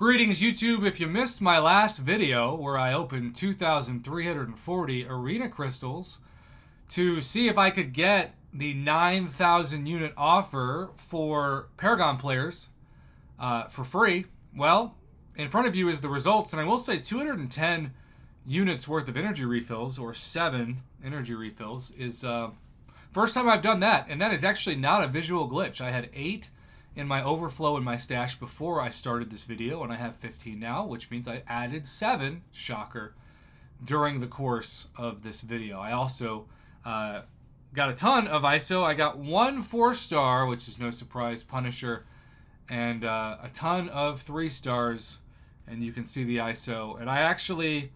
Greetings YouTube. If you missed my last video where I opened 2,340 arena crystals to see if I could get the 9,000 unit offer for Paragon players for free, well, in front of you is the results, and I will say 210 units worth of energy refills, or 7 energy refills, is first time I've done that, and that is actually not a visual glitch. I had 8 in my overflow in my stash before I started this video, and I have 15 now, which means I added 7, shocker, during the course of this video. I also got a ton of ISO. I got 1 4-star, which is no surprise, Punisher, and a ton of 3 stars, and you can see the ISO. And I actually,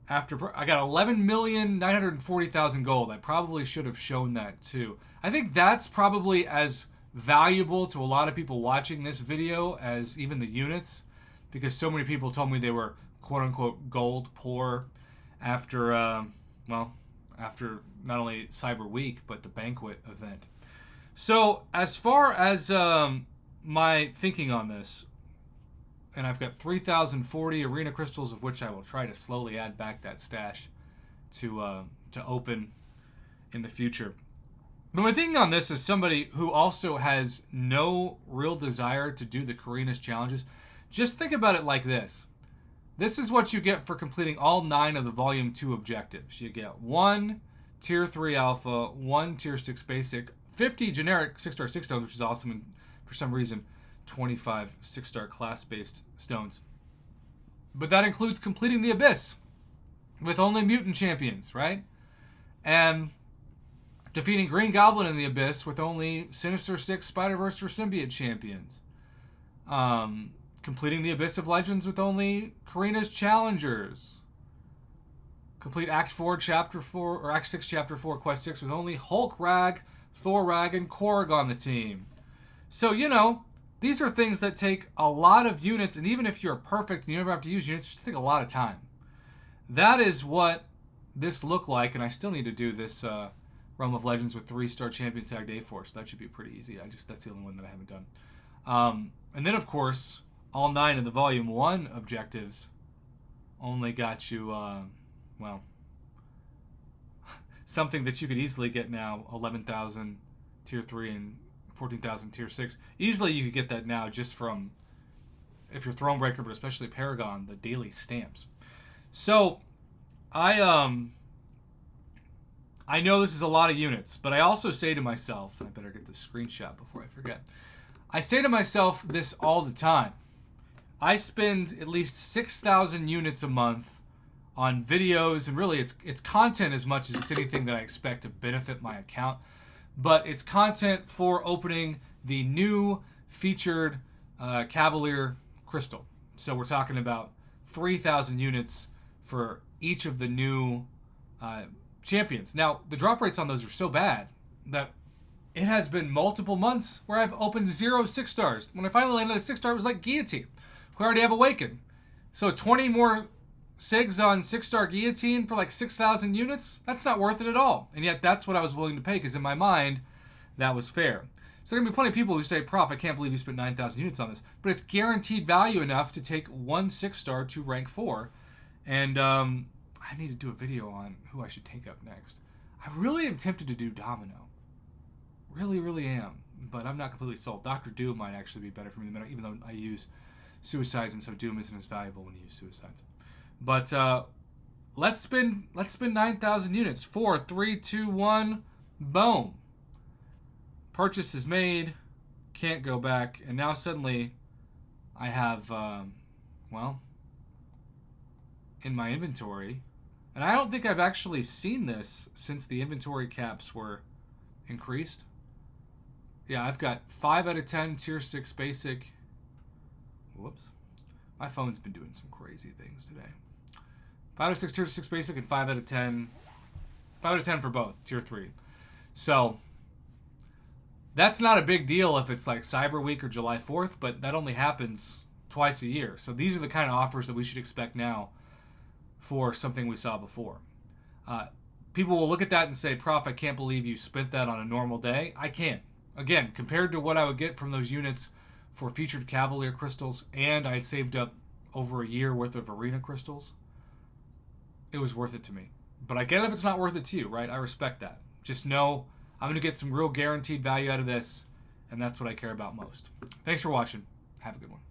I got 11,940,000 gold. I probably should have shown that too. I think that's probably as valuable to a lot of people watching this video as even the units, because so many people told me they were quote-unquote gold poor after after not only Cyber Week but the banquet event. So as far as my thinking on this, and I've got 3,040 arena crystals, of which I will try to slowly add back that stash to open in the future. But my thinking on this is somebody who also has no real desire to do the Karina's challenges. Just think about it like this. This is what you get for completing all 9 of the Volume 2 objectives. You get 1 Tier 3 Alpha, 1 Tier 6 Basic, 50 generic 6-star 6 stones, which is awesome, and for some reason 25 6-star class-based stones. But that includes completing the Abyss with only mutant champions, right? And defeating Green Goblin in the Abyss with only Sinister 6 Spider-Verse or Symbiote champions. Completing the Abyss of Legends with only Karina's challengers. Complete Act 4, Chapter 4, or Act 6, Chapter 4, Quest 6 with only Hulk Rag, Thor Rag, and Korg on the team. So, you know, these are things that take a lot of units, and even if you're perfect and you never have to use units, it just take a lot of time. That is what this looked like, and I still need to do this Realm of Legends with 3-star champions tag day force. That should be pretty easy. That's the only one that I haven't done. And then, of course, all 9 of the Volume 1 objectives only got you, something that you could easily get now, 11,000 Tier 3 and 14,000 Tier 6. Easily you could get that now just from, if you're Thronebreaker, but especially Paragon, the daily stamps. So, I know this is a lot of units, but I also say to myself, I better get this screenshot before I forget. I say to myself this all the time. I spend at least 6,000 units a month on videos, and really it's content as much as it's anything that I expect to benefit my account. But it's content for opening the new featured Cavalier Crystal. So we're talking about 3,000 units for each of the new champions. Now, the drop rates on those are so bad that it has been multiple months where I've opened 0 6-stars. When I finally landed a 6-star, it was like Guillotine. We already have Awakened. So 20 more SIGs on 6-star Guillotine for like 6,000 units? That's not worth it at all. And yet that's what I was willing to pay, because in my mind, that was fair. So there are going to be plenty of people who say, Prof, I can't believe you spent 9,000 units on this. But it's guaranteed value enough to take 1 6-star to rank 4. And I need to do a video on who I should take up next. I really am tempted to do Domino. Really, really am. But I'm not completely sold. Dr. Doom might actually be better for me, even though I use Suicides, and so Doom isn't as valuable when you use Suicides. But let's spend 9,000 units. 4, 3, 2, 1, boom. Purchase is made. Can't go back. And now suddenly I have, in my inventory, and I don't think I've actually seen this since the inventory caps were increased. Yeah, I've got 5 out of 10 Tier 6 Basic. Whoops. My phone's been doing some crazy things today. 5 out of 6 Tier 6 Basic and 5 out of 10. 5 out of 10 for both, Tier 3. So, that's not a big deal if it's like Cyber Week or July 4th, but that only happens twice a year. So these are the kind of offers that we should expect now for something we saw before. People will look at that and say, Prof, I can't believe you spent that on a normal day. I can't. Again, compared to what I would get from those units for featured Cavalier crystals, and I'd saved up over a year worth of arena crystals, it was worth it to me. But I get it if it's not worth it to you, right? I respect that. Just know I'm going to get some real guaranteed value out of this, and that's what I care about most. Thanks for watching. Have a good one.